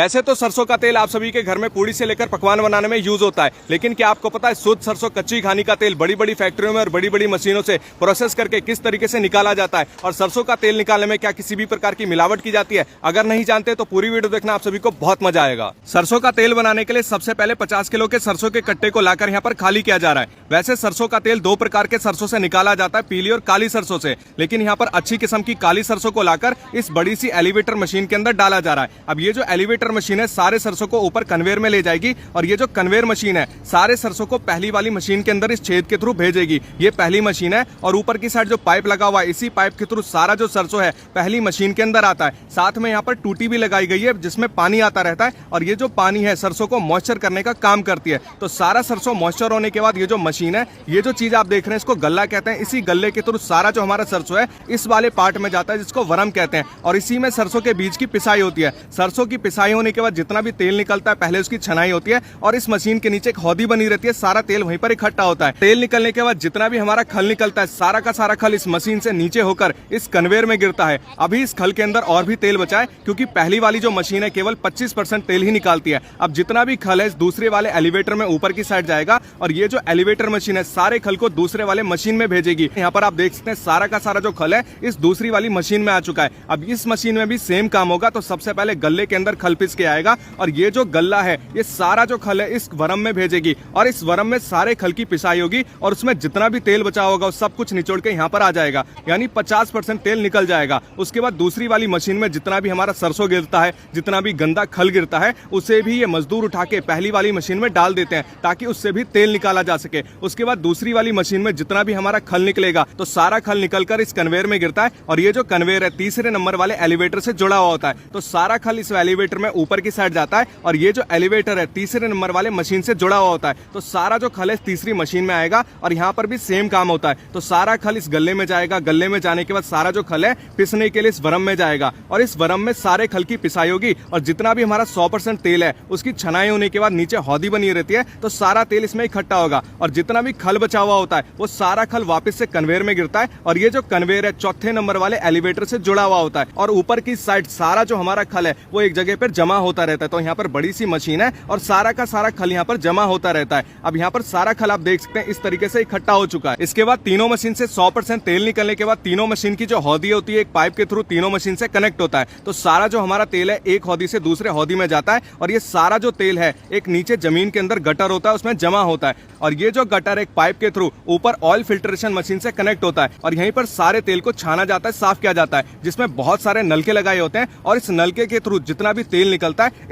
वैसे तो सरसों का तेल आप सभी के घर में पूड़ी से लेकर पकवान बनाने में यूज होता है, लेकिन क्या आपको पता है शुद्ध सरसों कच्ची घानी का तेल बड़ी बड़ी फैक्ट्रियों में और बड़ी बड़ी मशीनों से प्रोसेस करके किस तरीके से निकाला जाता है, और सरसों का तेल निकालने में क्या किसी भी प्रकार की मिलावट की जाती है? अगर नहीं जानते तो पूरी वीडियो देखना, आप सभी को बहुत मजा आएगा। सरसों का तेल बनाने के लिए सबसे पहले 50 किलो के सरसों के कट्टे को लाकर यहाँ पर खाली किया जा रहा है। वैसे सरसों का तेल दो प्रकार के सरसों से निकाला जाता है, पीली और काली सरसों से, लेकिन यहाँ पर अच्छी किस्म की काली सरसों को लाकर इस बड़ी सी एलिवेटर मशीन के अंदर डाला जा रहा है। अब ये जो एलिवेटर मशीन है सारे सरसों को ऊपर कन्वेयर में ले जाएगी, और ये जो कन्वेयर मशीन है सारे सरसों को पहली वाली मशीन के अंदर इस छेद के थ्रू भेजेगी। ये पहली मशीन है, और ऊपर की साइड जो पाइप लगा हुआ है इसी पाइप के थ्रू सारा जो सरसों है पहली मशीन के अंदर आता है। साथ में यहाँ पर टूटी भी लगाई गई है जिसमें पानी आता रहता है, और ये जो पानी है सरसों को मॉइस्चर करने का काम करती है। तो सारा सरसों मॉइस्चर होने के बाद ये जो मशीन है, ये जो चीज आप देख रहे हैं इसको गल्ला कहते हैं। इसी गल्ले के थ्रू सारा जो हमारा सरसों है इस वाले पार्ट में जाता है जिसको वरम कहते हैं, और इसी में सरसों के बीज की पिसाई होती है। सरसों की पिसाई होने के बाद जितना भी तेल निकलता है पहले उसकी छनाई होती है, और इस मशीन के नीचे एक हौदी बनी रहती है, सारा तेल वहीं पर इकट्ठा होता है। तेल निकलने के बाद जितना भी हमारा खल निकलता है सारा का सारा खल इस मशीन से नीचे होकर इस कन्वेयर में गिरता है। अभी इस खल के अंदर और भी तेल बचा है, क्योंकि पहली वाली जो मशीन है केवल 25% तेल ही निकालती है। अब जितना भी खल है इस दूसरे वाले एलिवेटर में ऊपर की साइड जाएगा, और ये जो एलिवेटर मशीन है सारे खल को दूसरे वाले मशीन में भेजेगी। यहाँ पर आप देख सकते हैं सारा का सारा जो खल है इस दूसरी वाली मशीन में आ चुका है। अब इस मशीन में भी सेम काम होगा। तो सबसे पहले गल्ले के अंदर खल पिस के आएगा, और ये जो गल्ला है ये सारा जो खल है इस वरम में भेजेगी, और इस वरम में सारे खल की पिसाई होगी, और उसमें जितना भी तेल बचा होगा वो सब कुछ निचोड़ के यहाँ पर आ जाएगा, यानी 50% तेल निकल जाएगा। उसके बाद दूसरी वाली मशीन में जितना भी हमारा सरसों गिरता है, जितना भी गंदा खल गिरता है, उसे भी ये मजदूर उठा के पहली वाली मशीन में डाल देते हैं ताकि उससे भी तेल निकाला जा सके। उसके बाद दूसरी वाली मशीन में जितना भी हमारा खल निकलेगा तो सारा खल निकलकर इस कन्वेयर में गिरता है, और ये जो कन्वेयर है तीसरे नंबर वाले एलिवेटर से जुड़ा हुआ होता है। तो सारा खल इस एलिवेटर में ऊपर की साइड जाता है, और ये जो एलिवेटर है तीसरे नंबर वाले मशीन से जुड़ा हुआ होता है। तो सारा जो खल है तीसरी मशीन में आएगा, और यहाँ पर भी सेम काम होता है। तो सारा खल इस गल्ले में जाएगा, गल्ले में जाने के बाद सारा जो खल है पिसने के लिए इस वरम में जाएगा, और इस वरम में सारे खल की पिसाई होगी, और जितना भी हमारा 100% तेल है उसकी छनाई होने के बाद नीचे हौदी बनी रहती है। तो सारा तेल इसमें इकट्ठा होगा, और जितना भी खल बचा हुआ होता है वो सारा खल वापस से कन्वेयर में गिरता है, और ये जो कन्वेयर है चौथे नंबर वाले एलिवेटर से जुड़ा हुआ होता है, और ऊपर की साइड सारा जो हमारा खल है वो एक जगह पर जमा होता रहता है। तो यहाँ पर बड़ी सी मशीन है, और सारा का सारा खल यहाँ पर जमा होता रहता है। अब यहाँ पर सारा खल आप देख सकते हैं इस तरीके से इकट्ठा हो चुका है। इसके बाद तीनों मशीन से 100% तेल निकलने के बाद तीनों मशीन की जो हौदी होती है एक पाइप के थ्रू तीनों मशीन से कनेक्ट होता है। तो सारा जो हमारा तेल है एक हौदी से दूसरे हौदी में जाता है, और ये सारा जो तेल है एक नीचे जमीन के अंदर गटर होता है उसमें जमा होता है, और ये जो गटर एक पाइप के थ्रू ऊपर ऑयल फिल्ट्रेशन मशीन से कनेक्ट होता है, और यहीं पर सारे तेल को छाना जाता है, साफ किया जाता है, जिसमें बहुत सारे नलके लगाए होते हैं, और इस नलके के थ्रू जितना भी तेल निकलता है